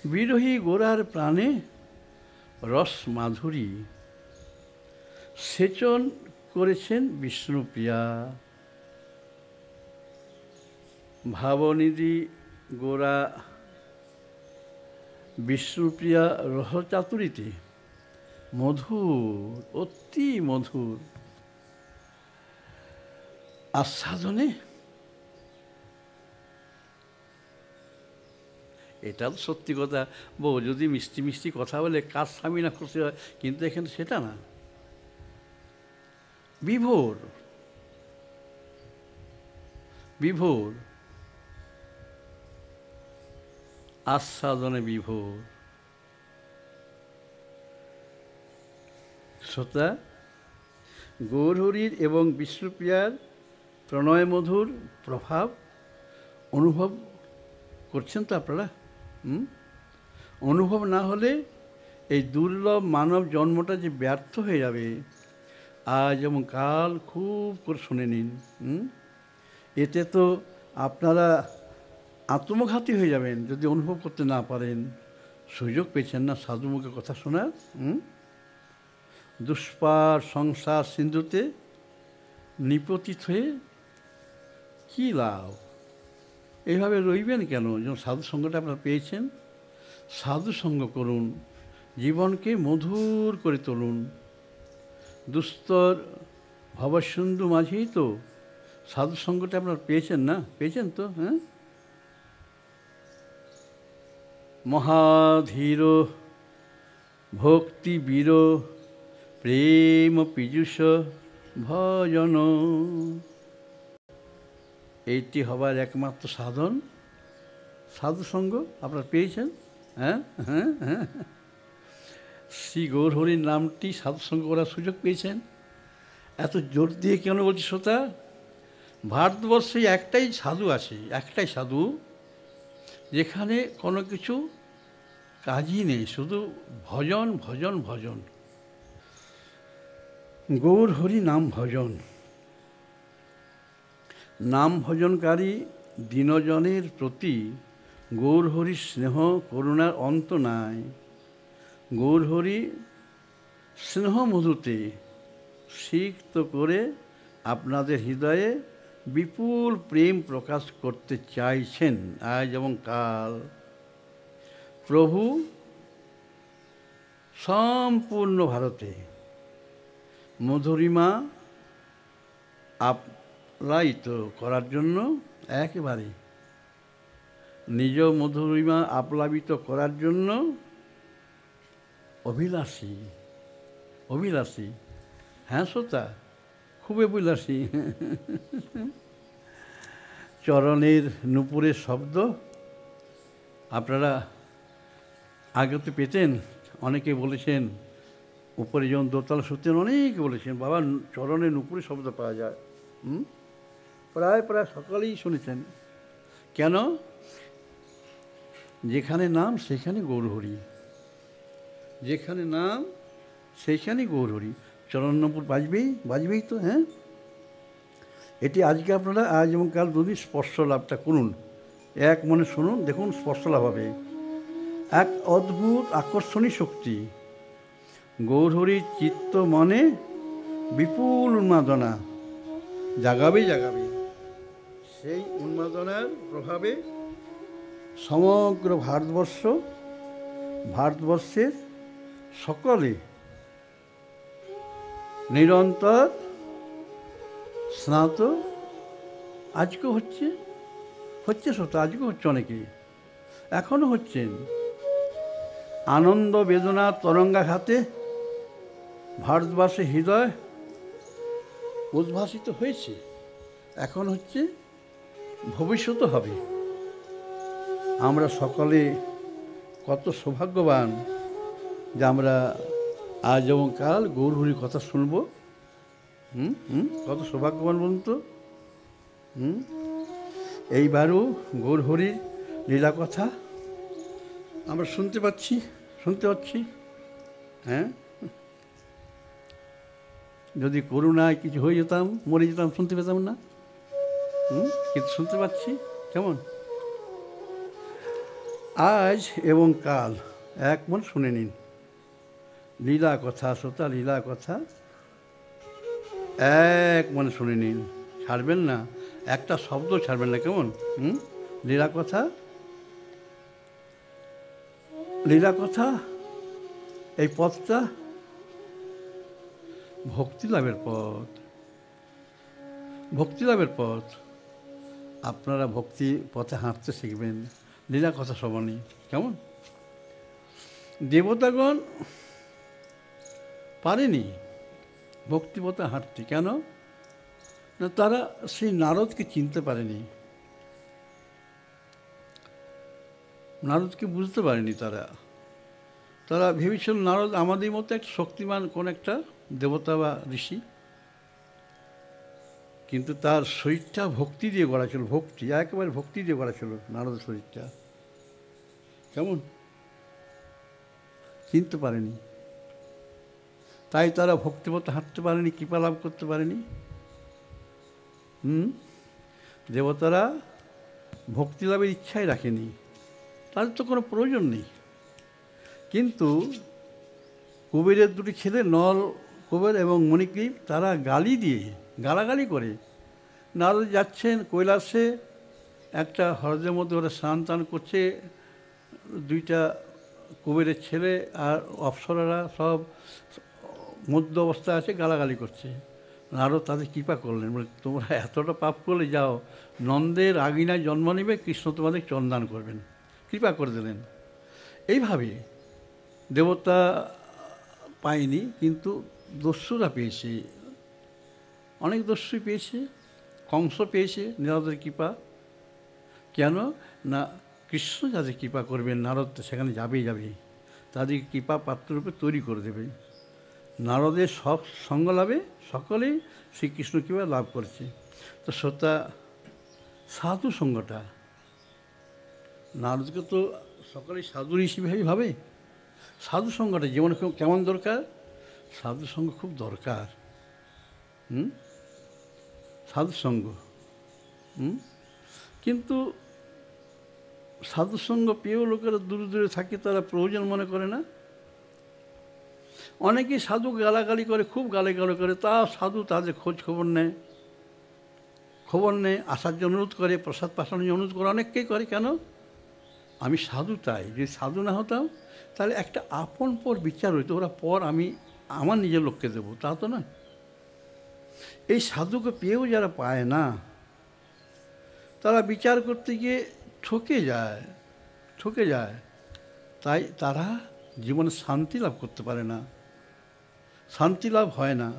বিরহী গোরার প্রাণে রস মাধুরী সেচন করেছেন বিষ্ণুপ্রিয়া। ভাবনিধি গোরা বিষ্ণুপ্রিয়া রসচাতুরীতে মধুর, অতি মধুর আস্বাদনে। এটা তো সত্যি কথা, বউ যদি মিষ্টি মিষ্টি কথা বলে কার স্বামী না খুশি হয়, কিন্তু এখানে সেটা না। বিভোর বিভোর আস্বাদনে বিভোর। শ্রোতা, গৌরহরির এবং বিষ্ণুপ্রিয়ার প্রণয় মধুর প্রভাব অনুভব করছেন তো আপনারা? অনুভব না হলে এই দুর্লভ মানব জন্মটা যে ব্যর্থ হয়ে যাবে, আজ এবং কাল খুব করে শুনে নিন। এতে তো আপনারা আত্মঘাতী হয়ে যাবেন যদি অনুভব করতে না পারেন। সুযোগ পেয়েছেন না সাধুমুখে কথা শোনার। দুষ্পার সংসার সিন্ধুতে নিপতিত হয়ে কী লাভ? এইভাবে রইবেন কেন? যেমন সাধু সঙ্গটা আপনারা পেয়েছেন, সাধু সঙ্গ করুন, জীবনকে মধুর করে তুলুন। দুস্তর ভবসিন্ধু মাঝেই তো সাধু সঙ্গটা আপনারা পেয়েছেন না? পেয়েছেন তো? হ্যাঁ, মহাধীর ভক্তি বীর প্রেম পীযুষ ভজন, এইটি হবার একমাত্র সাধন সাধুসঙ্গ। আপনারা পেয়েছেন? হ্যাঁ হ্যাঁ হ্যাঁ, শ্রী গৌরহরির নামটি সাধুসঙ্গ করার সুযোগ পেয়েছেন। এত জোর দিয়ে কেন বলছি শ্রোতা? ভারতবর্ষে একটাই সাধু আছে, একটাই সাধু যেখানে কোনো কিছু কাজই নেই, শুধু ভজন ভজন ভজন, গৌরহরি নাম ভজন। নাম ভজনকারী দীনজনের প্রতি গৌরহরির স্নেহ করুণার অন্ত নাই। গৌরহরি স্নেহ মধুতে সিক্ত করে আপনাদের হৃদয়ে বিপুল প্রেম প্রকাশ করতে চাইছেন আজ এবং কাল। প্রভু সম্পূর্ণ ভারতে মধুরিমা আপ্লায়িত করার জন্য একেবারে নিজ মধুরিমা আপ্লাবিত করার জন্য অভিলাষী। অভিলাষী, হ্যাঁ শ্রোতা, খুব অভিলাষী। চরণের নূপুরের শব্দ আপনারা আগে তো পেতেন। অনেকে বলেছেন, উপরে যেমন দোতলা শুতেন, অনেকে বলেছেন বাবা চরণের নূপুরের শব্দ পাওয়া যায়। প্রায় প্রায় সকালেই শুনেছেন। কেন? যেখানে নাম সেখানে গৌরহরি, যেখানে নাম সেইখানে গৌরহরি। চরণ নূপুর বাজবেই, বাজবেই তো। হ্যাঁ, এটি আজকে আপনারা আজ এবং কাল দুদিন স্পর্শ লাভটা করুন, এক মনে শুনুন, দেখুন স্পর্শ লাভ হবে। এক অদ্ভুত আকর্ষণী শক্তি গৌরহরির চিত্ত মনে বিপুল উন্মাদনা জাগাবে জাগাবে। সেই উন্মাদনার প্রভাবে সমগ্র ভারতবর্ষের সকলে নিরন্তর স্নাত আজকেও হচ্ছে সত্য, আজকেও হচ্ছে, অনেকে এখনও হচ্ছেন। আনন্দ বেদনা তরঙ্গাঘাতে ভারতবর্ষের হৃদয় উদ্ভাসিত হয়েছে, এখন হচ্ছে, ভবিষ্যৎ হবে। আমরা সকলে কত সৌভাগ্যবান যে আমরা আজ এবং কাল গৌরহরির কথা শুনব। কত সৌভাগ্যবান বলুন তো। এইবারও গৌরহরির লীলা কথা আমরা শুনতে পাচ্ছি। হ্যাঁ, যদি করুণায় কিছু হয়ে যেতাম, মরে যেতাম, শুনতে পেতাম না। কিন্তু শুনতে পাচ্ছি। কেমন আজ এবং কাল এক মন শুনে নিন। লীলা কথা শ্রোতা, লীলা কথা এক মনে শুনে নিন, ছাড়বেন না, একটা শব্দ ছাড়বেন না, কেমন? লীলা কথা, লীলা কথা, এই পথটা ভক্তি লাভের পথ, ভক্তি লাভের পথ। আপনারা ভক্তি পথে হাঁটতে শিখবেন লীলা কথা শ্রবণে, কেমন? দেবতাগণ পারেনি ভক্তিপথে হাঁটতে, কেন না? তারা সেই নারদকে চিনতে পারেনি, নারদকে বুঝতে পারেনি। তারা ভেবেছিল নারদ আমাদের মতো একটা শক্তিমান কোন একটা দেবতা বা ঋষি, কিন্তু তার শরীরটা ভক্তি দিয়ে গড়া ছিল, ভক্তি, একেবারে ভক্তি দিয়ে গড়া ছিল নারদের শরীরটা, কেমন? চিনতে পারেনি, তাই তারা ভক্তিপথে হাঁটতে পারেনি, কৃপা লাভ করতে পারেনি। দেবতারা ভক্তি লাভের ইচ্ছাই রাখেনি, তাদের তো কোনো প্রয়োজন নেই। কিন্তু কুবেরের দুটি ছেলে নল কুবের এবং মণিগ্রীব, তারা গালাগালি করে নারদ যাচ্ছেন কৈলাসে, একটা হ্রদের মধ্যে ওরা স্নান টান করছে, দুইটা কুবেরের ছেলে আর অপ্সরারা সব মধ্য অবস্থা আছে, গালাগালি করছে। নারদ তাদের কৃপা করলেন, বলে তোমরা এতটা পাপ করলে যাও, নন্দের আগিনায় জন্ম নেবে, কৃষ্ণ তোমাদের চন্দান করবেন, কৃপা করে দিলেন। এইভাবে দেবতা পায়নি, কিন্তু দস্যুরা পেয়েছে, অনেক দস্যুই পেয়েছে, কংস পেয়েছে নারদের কৃপা। কেন না? কৃষ্ণ যাদের কৃপা করবেন, নারদ সেখানে যাবেই, তাদেরকে কৃপা পাত্ররূপে তৈরি করে দেবে। নারদের সঙ্গ লাভে সকলেই শ্রীকৃষ্ণ কৃপা লাভ করেছে। তো শ্রোতা, সাধু সঙ্গটা, নারদকে তো সকলেই সাধু ঋষিভাবেই ভাবে। সাধু সঙ্গটা জীবনে কেমন দরকার? সাধু সঙ্গ খুব দরকার। সাধু সঙ্গ, কিন্তু সাধু সঙ্গ পেয়েও লোকেরা দূরে দূরে থাকে, তারা প্রয়োজন মনে করে না। অনেকেই সাধু গালাগালি করে, খুব গালাগালি করে, তা সাধু তাদের খোঁজ খবর নেয়, আসার জন্য অনুরোধ করে, প্রসাদ পাঠানোর অনুরোধ করে, অনেককেই করে। কেন? আমি সাধু, তাই। যদি সাধু না হতাম তাহলে একটা আপন পর বিচার হইতো, ওরা পর আমি আমার নিজের লোককে দেবো, তা তো না। এই সাধুকে পেয়েও যারা পায় না, তারা বিচার করতে গিয়ে ঠকে যায়, তাই তারা জীবনে শান্তি লাভ করতে পারে না, শান্তি লাভ হয় না।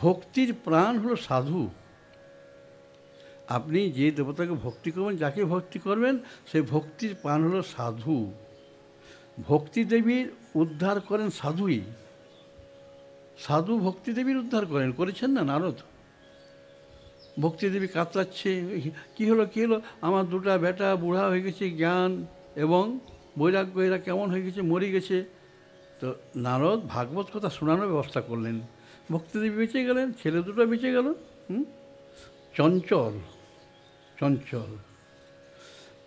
ভক্তির প্রাণ হলো সাধু। আপনি যে দেবতাকে ভক্তি করবেন, যাকে ভক্তি করবেন, সেই ভক্তির প্রাণ হলো সাধু। ভক্তি দেবীর উদ্ধার করেন সাধুই, সাধু ভক্তি দেবীর উদ্ধার করেছেন না নারদ। ভক্তি দেবী কাতরাচ্ছে, কী হলো, আমার দুটা বেটা বুড়া হয়ে গেছে, জ্ঞান এবং বৈরাগ্য এরা কেমন হয়ে গেছে, মরে গেছে। তো নারদ ভাগবত কথা শোনানোর ব্যবস্থা করলেন, ভক্তিদেবী বেঁচে গেলেন, ছেলে দুটো বেঁচে গেল।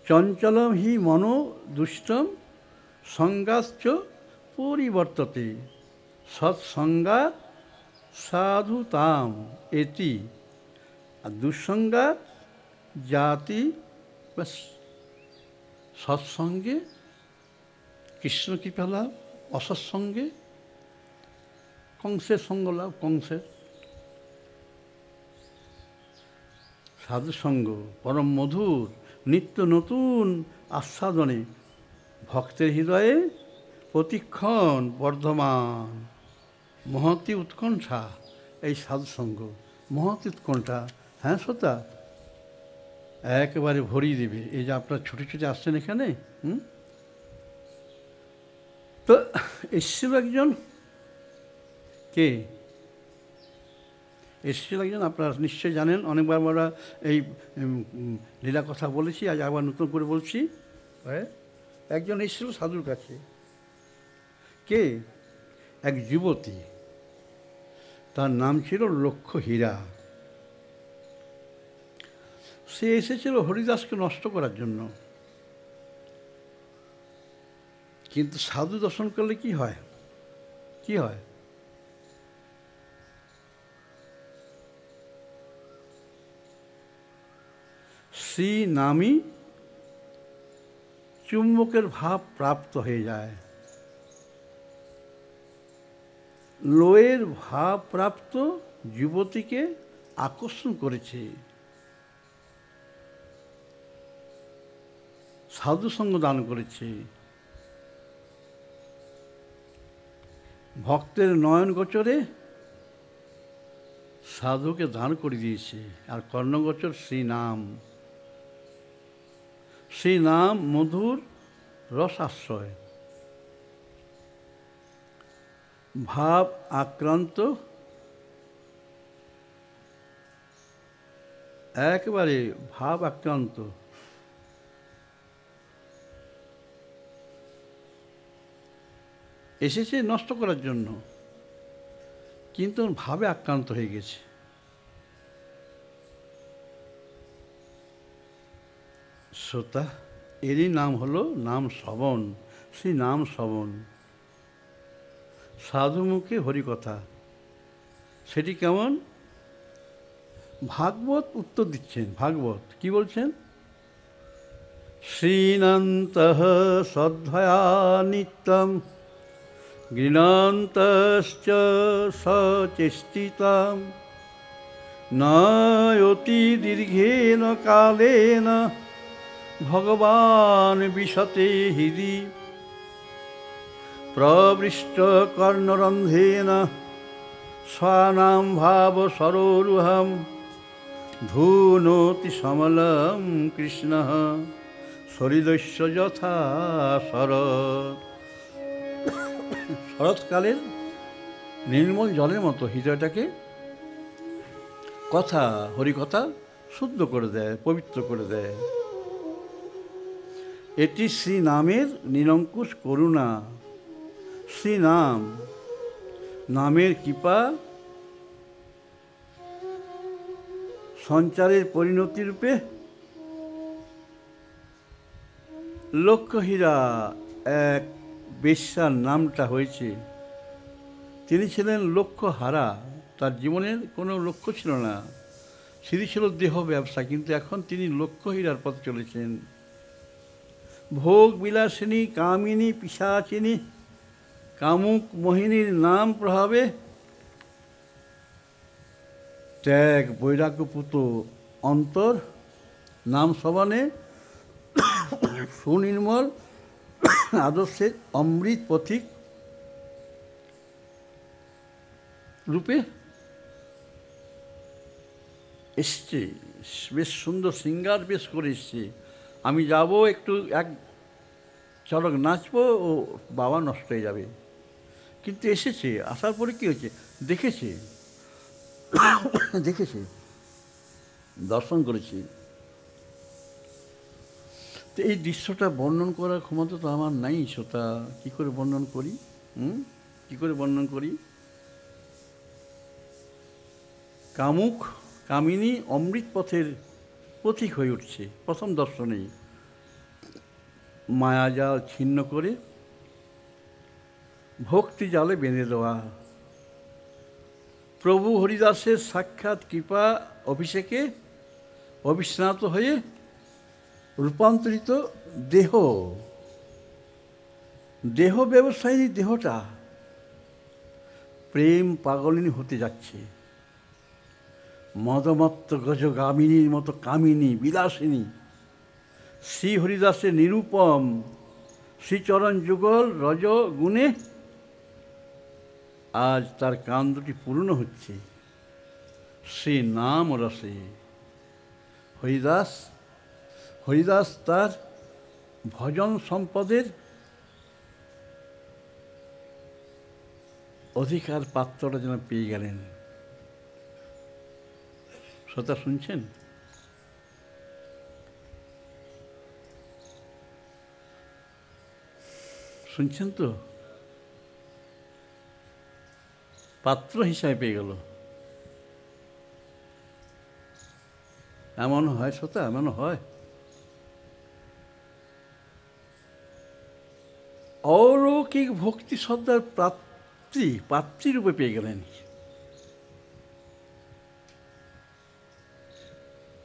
চঞ্চলম হি মনো দুষ্টম সঙ্গাশ্চ পরিবর্ততে সৎসঙ্গাৎ সাধুতাম এতি। আর দুঃসঙ্গাৎ জাতি, ব্যাস। সৎসঙ্গে কৃষ্ণ কৃপা লাভ, অসৎসঙ্গে কংসের সঙ্গ লাভ, কংসের। সাধুসঙ্গ পরম মধুর, নিত্য নতুন আস্বাদনে ভক্তের হৃদয়ে প্রতিক্ষণ বর্ধমান। মহতি উৎকণ্ঠা, এই সাধুসঙ্গ মহতি উৎকণ্ঠা। হ্যাঁ শ্রোতা, একেবারে ভরিয়ে দেবে। এই যে আপনারা ছুটে আসছেন এখানে, তো এসেছিল একজন, কে এসেছিল একজন, আপনারা নিশ্চয়ই জানেন, অনেকবার আমরা এই লীলা কথা বলেছি, আজ আবার নতুন করে বলছি। একজন এসেছিল সাধুর কাছে, কে? এক যুবতী, তার নাম ছিল লক্ষ্য হীরা। সে এসেছিল হরিদাসকে নষ্ট করার জন্য। কিন্তু সাধু দর্শন করলে কি হয়? কি হয়? শ্রী নামই চুম্বকের ভাব প্রাপ্ত হয়ে যায়, লোয়ের ভাব প্রাপ্ত যুবতীকে আকর্ষণ করেছে। সাধু সঙ্গ দান করেছে, ভক্তের নয়ন গোচরে সাধুকে দান করে দিয়েছে। আর কর্ণগোচর শ্রীনাম, শ্রীনাম মধুর রসাশ্রয়, ভাব আক্রান্ত, একেবারে ভাব আক্রান্ত। এসেছে নষ্ট করার জন্য, কিন্তু ভাবে আক্রান্ত হয়ে গেছে। শ্রোতা, এরই নাম হলো নাম শ্রবণ, সেই নাম শ্রবণ, সাধুমুখে হরিকথা। সেটি কেমন? ভাগবত উত্তর দিচ্ছেন। ভাগবত কি বলছেন? শ্রীনন্তঃ শ্রদ্ধয়া নিত্যম গৃণন্তশ্চ সচেষ্টিতাম নয়তি দীর্ঘেন কালেন ভগবান বিশতে হৃদি প্রবৃষ্ট কর্ণরন্ধ্রেন স্বানাম ভাব সরোরুহম ধুনোতি সমলম কৃষ্ণ সরিদস্য যথা শরৎ। শরৎকালের নির্মল জলের মতো হৃদয়টাকে কথা, হরিকথা শুদ্ধ করে দেয়, পবিত্র করে দেয়। এটি শ্রীনামের নিরঙ্কুশ করুণা। শ্রীনাম, নামের কৃপা সঞ্চারের পরিণতি রূপে লক্ষ্যহীরা এক বেশ্যার নামটা হয়েছে। তিনি ছিলেন লক্ষ্যহারা, তার জীবনের কোনো লক্ষ্য ছিল না, শুধু ছিল দেহ ব্যবসা। কিন্তু এখন তিনি লক্ষ্যহীরার পথে চলেছেন। ভোগ বিলাসিনী, কামিনী, পিশাচিনী, কামুক মোহিনীর নাম প্রভাবে ত্যাগ বৈরাগ্যপুত অন্তর নাম শ্রবণে সুনির্মল আদর্শের অমৃত পথিক রূপে এসছে। বেশ সুন্দর সিঙ্গার বেশ করে এসছে। আমি যাব একটু এক চড়ক নাচবো, ও বাবা নষ্ট হয়ে যাবে। কিন্তু এসেছে, আসার পরে কী হয়েছে? দেখেছে, দেখেছে, দর্শন করেছি। তো এই দৃশ্যটা বর্ণন করার ক্ষমতা তো আমার নাই শ্রোতা। কী করে বর্ণন করি? কী করে বর্ণন করি? কামুক কামিনী অমৃত পথের পথিক হয়ে উঠছে প্রথম দর্শনেই। মায়াজাল ছিন্ন করে ভক্তি জালে বেঁধে দেওয়া। প্রভু হরিদাসের সাক্ষাৎ কৃপা অভিষেকে অবিস্নাত হয়ে রূপান্তরিত দেহ, দেহ ব্যবসায়ী দেহটা প্রেম পাগলিনী হতে যাচ্ছে। মদমত্ত গজগামিনীর মতো কামিনী বিলাসিনী শ্রী হরিদাসের নিরূপম শ্রীচরণ যুগল রজ গুণে আজ তার কান দুটি পূর্ণ হচ্ছে শ্রী নাম রসে। হরিদাস তার ভজন সম্পদের অধিকার পাত্রটা যেন পেয়ে গেলেন। শ্রোতা শুনছেন? শুনছেন তো? পাত্র হিসাবে পেয়ে গেল। এমন হয় শ্রোতা, এমন হয়। অলৌকিক ভক্তি শ্রদ্ধার পাত্রীরূপে পেয়ে গেলেন।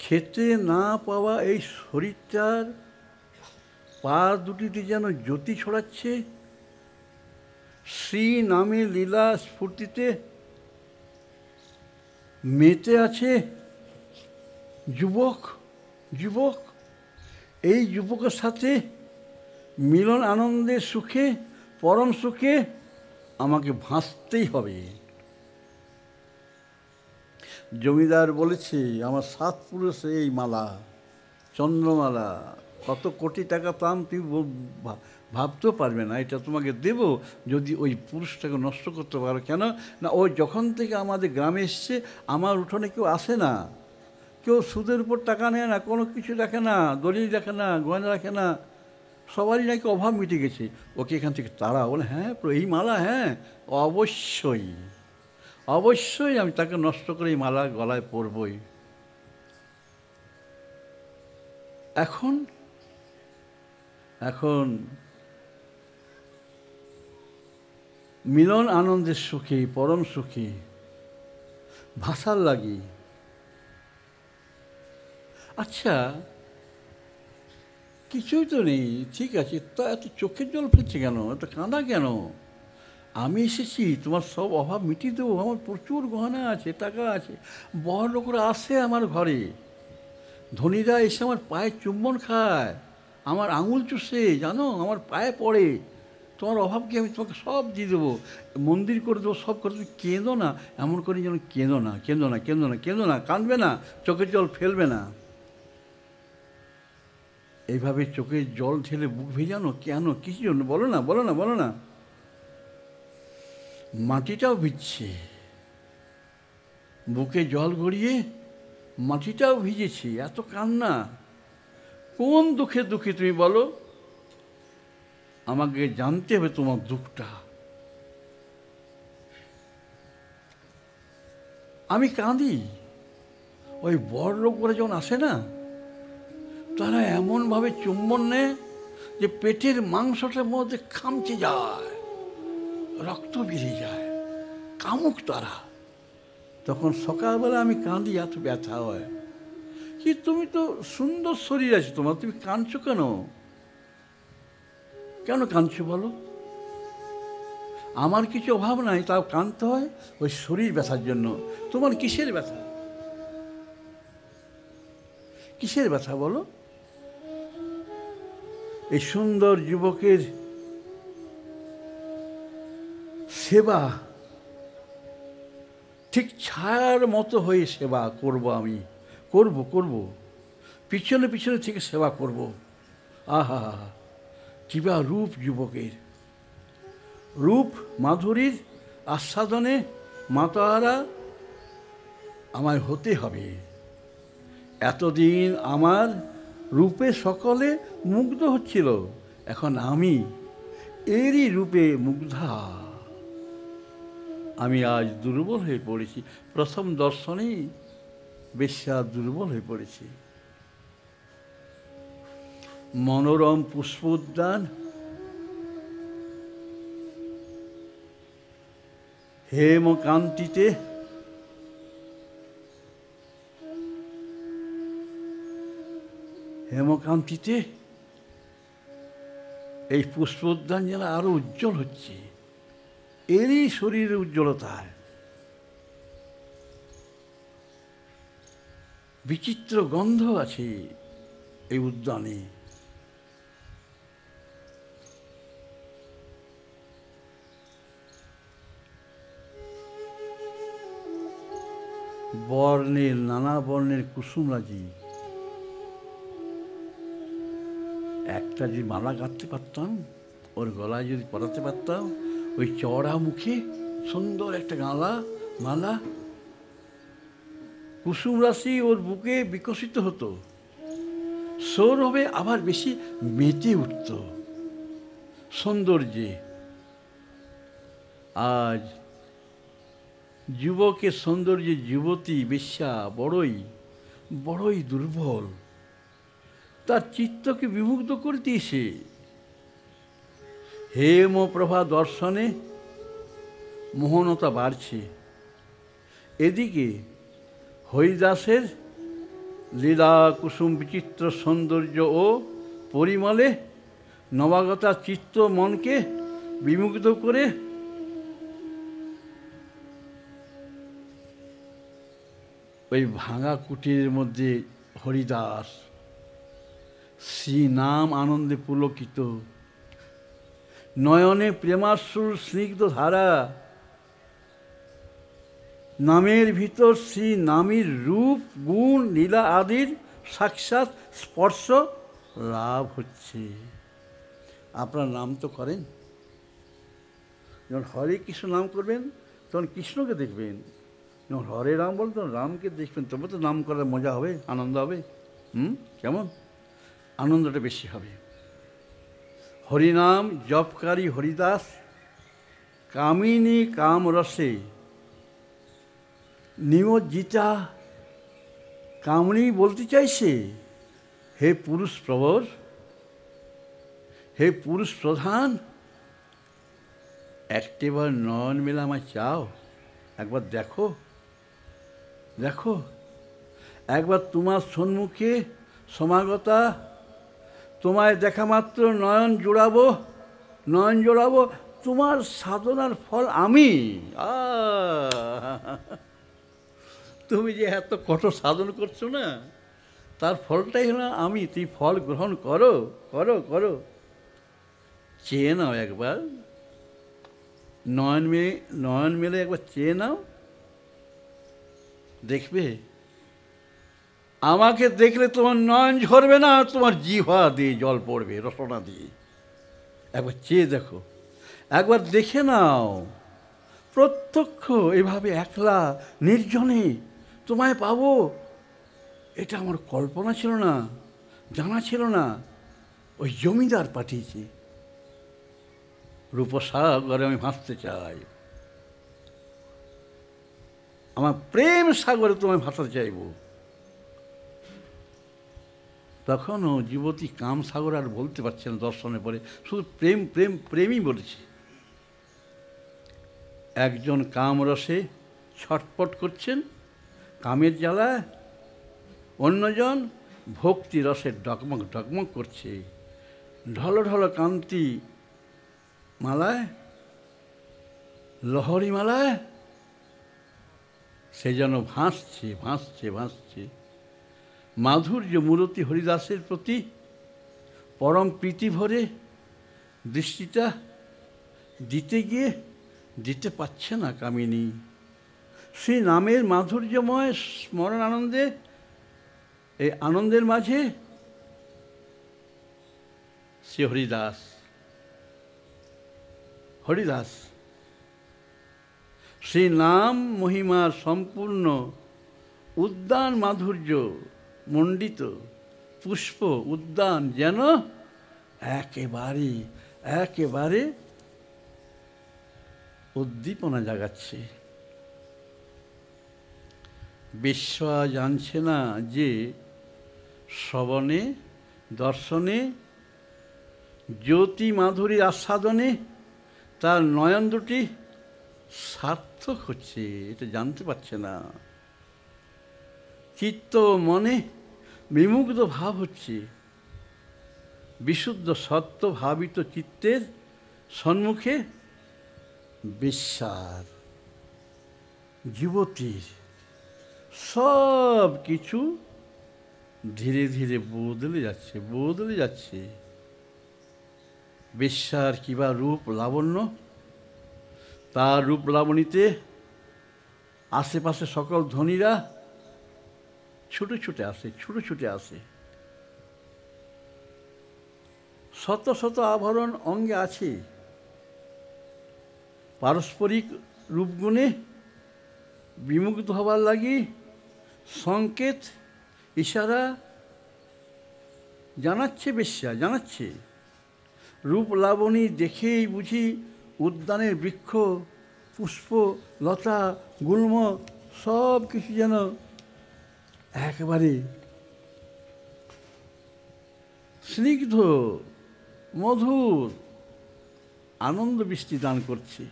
খেতে না পাওয়া এই শরীরটার পা দুটিতে যেন জ্যোতি ছড়াচ্ছে, শ্রী নামে লীলা স্ফূর্তিতে মেতে আছে যুবক। এই যুবকের সাথে মিলন আনন্দের সুখে, পরম সুখে আমাকে ভাসতেই হবে। জমিদার বলেছে, আমার 7 পুরুষে এই মালা, চন্দ্রমালা, কত কোটি টাকা দাম তুমি ভাবতেও পারবে না। এটা তোমাকে দেব যদি ওই পুরুষটাকে নষ্ট করতে পারো। কেন না, ও যখন থেকে আমাদের গ্রামে এসছে, আমার উঠোনে কেউ আসে না, কেউ সুদের উপর টাকা নেয় না, কোনো কিছু রাখে না, দলিল রাখে না, গয়না রাখে না, সবারই নাকি অভাব মিটে গেছে। ওকে এখান থেকে তারা বলে, হ্যাঁ এই মালা, হ্যাঁ অবশ্যই অবশ্যই আমি তাকে নষ্ট করে এই মালা গলায় পরবই। এখন এখন মিলন আনন্দের সুখে, পরম সুখে ভাষার লাগি। আচ্ছা, কিছুই তো নেই, ঠিক আছে, তা এত চোখের জল ফেলছে কেন, এত কাঁদা কেন? আমি এসেছি তোমার সব অভাব মিটিয়ে দেবো, আমার প্রচুর গহনা আছে, টাকা আছে। বড় লোকরা আসে আমার ঘরে, ধনীরা এসে আমার পায়ে চুম্বন খায়, আমার আঙুল চুষে, জানো, আমার পায়ে পড়ে। তোমার অভাবকে আমি তোমাকে সব দিয়ে দেবো, মন্দির করে দেবো, সব করে। তুমি কেঁদো না, এমন করে যেন কেঁদো না, কেঁদো না, কেঁদো না, কেঁদো না, কাঁদবে না, চোখের জল ফেলবে না। এইভাবে চোখের জল ঢেলে বুক ভেজানো কেন, কিছু জন্য? বলো না, বলো না, বলো না। মাটিটাও ভিজছে, বুকে জল গড়িয়ে মাটিটাও ভিজেছে। এত কান্না কোন দুঃখে দুঃখে তুমি বলো? আমাকে জানতে হবে তোমার দুঃখটা। আমি কাঁদি, ওই বড় লোকরা যখন আসে না, তারা এমনভাবে চুম্বন নেয় যে পেটের মাংসটার মধ্যে খামচে যায়, রক্ত বেরিয়ে যায়, কামুক তারা। তখন সকালবেলা আমি কাঁদি, এত ব্যথা হয়। কি তুমি তো সুন্দর শরীর আছে তোমার, তুমি কাঁদছো কেন? কেন কাঁদছো বলো? আমার কিছু অভাব নাই, তাও কাঁদতে হয় ওই শরীর ব্যথার জন্য। তোমার কিসের ব্যথা, কিসের ব্যথা বলো? এই সুন্দর যুবকের সেবা ঠিক ছায়ার মতো হয়ে সেবা করব, আমি করব, পিছনে পিছনে থেকে সেবা করব। আহা, কিবা রূপ যুবকের, রূপ মাধুরীর আস্বাদনে মাতাহারা আমায় হতে হবে। এতদিন আমার রূপে সকলে মুগ্ধ হচ্ছিল, এখন আমি এরই রূপে মুগ্ধা। আমি আজ দুর্বল হয়ে পড়েছি, প্রথম দর্শনেই বেশ্যা দুর্বল হয়ে পড়েছি। মনোরম পুষ্প উদ্যান, হেমকান্তিতে এই পুষ্প উদ্যান যেন আরো উজ্জ্বল হচ্ছে, এরই শরীরের উজ্জ্বলতায়। বিচিত্র গন্ধ আছে এই উদ্যানে। বর্ণের, নানা বর্ণের কুসুমরাজি। একটা যদি মালা গাঁথতে পারতাম, ওর গলায় যদি পরাতে পারতাম, ওই চওড়া মুখে সুন্দর একটা মালা, কুসুম রাশি ওর বুকে বিকশিত হতো, সৌরভে আবার বেশি মেতে উঠত সৌন্দর্যে। আজ যুবকের সৌন্দর্যে যুবতী বেশ্যা বড়ই দুর্বল, তার চিত্তকে বিমুগ্ধ করে দিয়েছে। হেমপ্রভা দর্শনে মোহনতা বাড়ছে। এদিকে হরিদাসের লীলা কুসুম বিচিত্র সৌন্দর্য ও পরিমলে নবাগতা চিত্ত মনকে বিমুগ্ধ করে ওই ভাঙা কুটিরের মধ্যে হরিদাস শ্রী নাম আনন্দে পুলকিত, নয়নে প্রেমাশ্রুর স্নিগ্ধ ধারা, নামের ভিতর শ্রী নামীর রূপ গুণ লীলা আদির সাক্ষাৎ স্পর্শ লাভ হচ্ছে। আপনার নাম তো করেন, যখন হরে কৃষ্ণ নাম করবেন তখন কৃষ্ণকে দেখবেন, যখন হরে রাম বলেন তখন রামকে দেখবেন, তবে তো নাম করার মজা হবে, আনন্দ হবে। কেমন আনন্দটা বেশি হবে। হরিনাম জপকারী হরিদাস কামিনী কামরসে নিমজ্জিতা। কামনী বলতে চাইছে, হে পুরুষ প্রবর, হে পুরুষ প্রধান, একটিবার নয়ন মেলা আমায় চাও, একবার দেখো দেখো, একবার তোমার সম্মুখে সমাগতা, তোমায় দেখা মাত্র নয়ন জোড়াবো, তোমার সাধনার ফল আমি। তুমি যে এত কঠোর সাধন করছো না, তার ফলটাই হলো আমি। তুই ফল গ্রহণ করো করো করো, চেয়ে নাও একবার, নয়ন মেলে একবার চেয়ে নাও, দেখবে আমাকে দেখলে তোমার নয়ন ঝরবে না, তোমার জিহ্বা দিয়ে জল পড়বে, রসনা দিয়ে। একবার চেয়ে দেখো, একবার দেখে নাও, প্রত্যক্ষ এভাবে একলা নির্জনে তোমায় পাবো, এটা আমার কল্পনা ছিল না, জানা ছিল না। ওই জমিদার পাঠিয়েছে, রূপসাগরে আমি ভাসতে চাই, আমার প্রেম সাগরে তোমায় ভাসাতে চাইব। তখনও যুবতী কাম সাগর আর বলতে পারছে না, দর্শনের পরে শুধু প্রেম প্রেম প্রেমই বলেছে। একজন কামরসে ছটপট করছেন কামের জ্বালায়, অন্যজন ভক্তি রসে ডকমক ডকমক করছে ঢল ঢল কান্তি মালায়, লহরী মালায় সে যেন ভাসছে ভাসছে ভাসছে। মাধুর্য মূরতি হরিদাসের প্রতি পরম প্রীতি ভরে দৃষ্টিটা দিতে গিয়ে দিতে পারছে না কামিনী। সেই নামের মাধুর্যময় স্মরণ আনন্দে, এই আনন্দের মাঝে সে হরিদাস সেই নাম মহিমার সম্পূর্ণ উদ্যান মাধুর্য মণ্ডিত পুষ্প উদ্যান যেন একেবারে উদ্দীপনা জাগাচ্ছে। বিশ্ব জানছে না যে শ্রবণে দর্শনে জ্যোতি মাধুরীর আস্বাদনে তার নয়ন দুটি সার্থক হচ্ছে, এটা জানতে পারছে না। চিত্ত মনে বিমুগ্ধ ভাব হচ্ছে, বিশুদ্ধ সত্য ভাবিত চিত্তের সম্মুখে বিশ্বাস যুবতীর সব কিছু ধীরে ধীরে বদলে যাচ্ছে। বিশ্বার কিবা রূপ লাবণ্য, তার রূপ লাবণীতে আশেপাশে সকল ধ্বনিরা ছুটে ছুটে আসে। শত শত আভরণ অঙ্গে আছে, পারস্পরিক রূপগুণে বিমুগ্ধ হবার লাগি সংকেত ইশারা জানাচ্ছে। রূপ লাবণী দেখেই বুঝি উদ্যানের বৃক্ষ পুষ্প লতা গুল্ম সব কিছু যেন একেবারে স্নিগ্ধ মধুর আনন্দ বৃষ্টি দান করছে।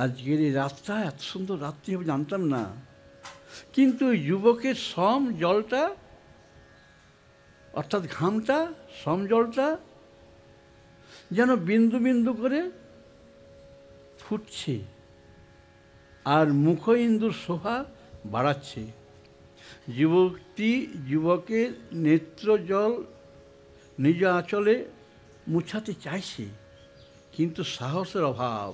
আজকের এই রাতটা এত সুন্দর রাত্রি হবে জানতাম না, কিন্তু যুবকের সম জলটা অর্থাৎ ঘামটা, সম জলটা যেন বিন্দু বিন্দু করে ফুটছে আর মুখ ইন্দুর শোভা বাড়াচ্ছে। যুবকের নেত্র জল নিজ আঁচলে মুছাতে চাইছে, কিন্তু সাহসের অভাব।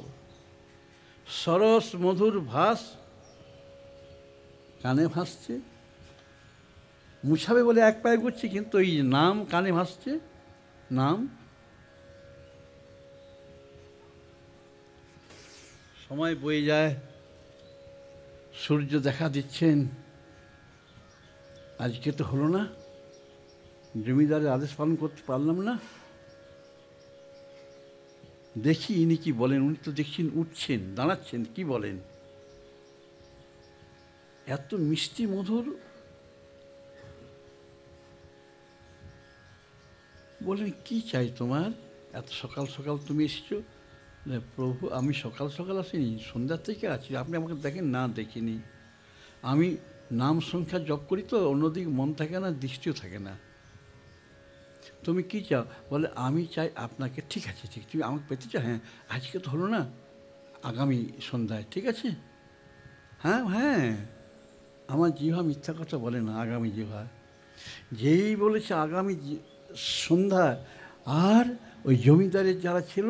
সরস মধুর ভাস কানে ভাসছে, মুছাবে বলে এক পায়ে করছে, কিন্তু এই নাম কানে ভাসছে, নাম। সময় বয়ে যায়, সূর্য দেখা দিচ্ছেন। আজকে তো হলো না, জমিদারের আদেশ পালন করতে পারলাম না। দেখি ইনি কি বলেন। উনি তো দেখছেন উঠছেন, দাঁড়াচ্ছেন, কি বলেন। এত মিষ্টি মধুর, বলেন কি চাই তোমার, এত সকাল সকাল তুমি এসেছো। প্রভু আমি সকাল সকাল আসিনি, সন্ধ্যার থেকে আছি, আপনি আমাকে দেখেন না। দেখিনি, আমি নাম সংখ্যা জপ করি তো, অন্যদিকে মন থাকে না, দৃষ্টিও থাকে না। তুমি কি চাও, বলে আমি চাই আপনাকে। ঠিক আছে, ঠিক, তুমি আমাকে পেতে চাও। হ্যাঁ, আজকে তো হলো না, আগামী সন্ধ্যায়, ঠিক আছে। হ্যাঁ হ্যাঁ, আমার জিহ্বা মিথ্যা কথা বলে না, আগামী জিহ্বা। যেই বলেছে আগামী সন্ধ্যায়, আর ওই জমিদারের যারা ছিল,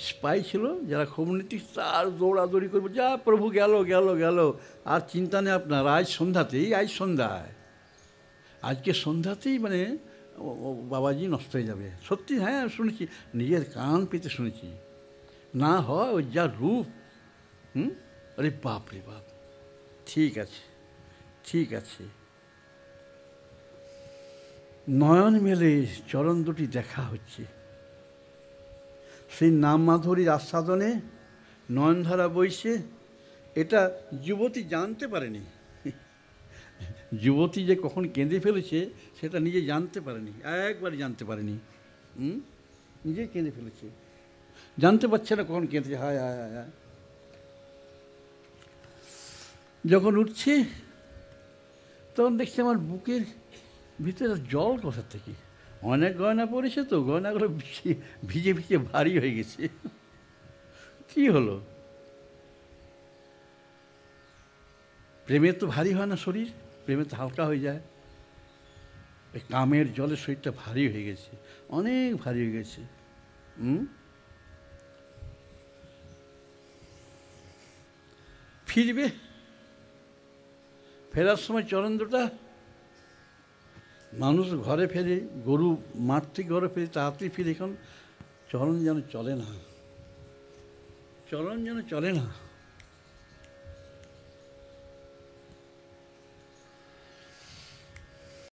স্পাই ছিল, যারা কমিউনিটি, তার দৌড়াদৌড়ি করবে, যা প্রভু গেল গেল গেল, আর চিন্তা নেই আপনার। আজ সন্ধ্যাতেই, আজ সন্ধ্যায়, আজকে সন্ধ্যাতেই মানে বাবাজি নষ্ট হয়ে যাবে। সত্যি, হ্যাঁ শুনেছি, নিজের কান পেতে শুনেছি। না হয় ওই যা রূপ, আরে বাপ রে বাপ। ঠিক আছে, ঠিক আছে। নয়ন মেলে চরণ দুটি দেখা হচ্ছে, সেই নাম মাধুরীর আস্বাদনে নয়নধারা বইছে। এটা যুবতী জানতে পারেনি। যুবতী যে কখন কেঁদে ফেলেছে সেটা নিজে জানতে পারেনি, একবারই জানতে পারেনি। নিজেই কেঁদে ফেলেছে, জানতে পারছে না কখন কেঁদেছে। হায় হায় হায় হায়। যখন উঠছে তখন দেখছি আমার বুকের ভিতরে জল কোথা থেকে। অনেক গয়না পড়েছে তো, গয়নাগুলো ভিজে ভিজে ভারী হয়ে গেছে। কি হলো, প্রেমে তো ভারী হয় না শরীর, প্রেমে তো হালকা হয়ে যায়। এই কামের জলে শরীরটা ভারী হয়ে গেছে, অনেক ভারী হয়ে গেছে। ফিরবে, ফেরার সময় চরণ দুটা, মানুষ ঘরে ফেরে, গরু মাঠ থেকে ঘরে ফেরে, তাড়াতাড়ি ফিরে। এখন চরণ যেন চলে না, চরণ যেন চলে না।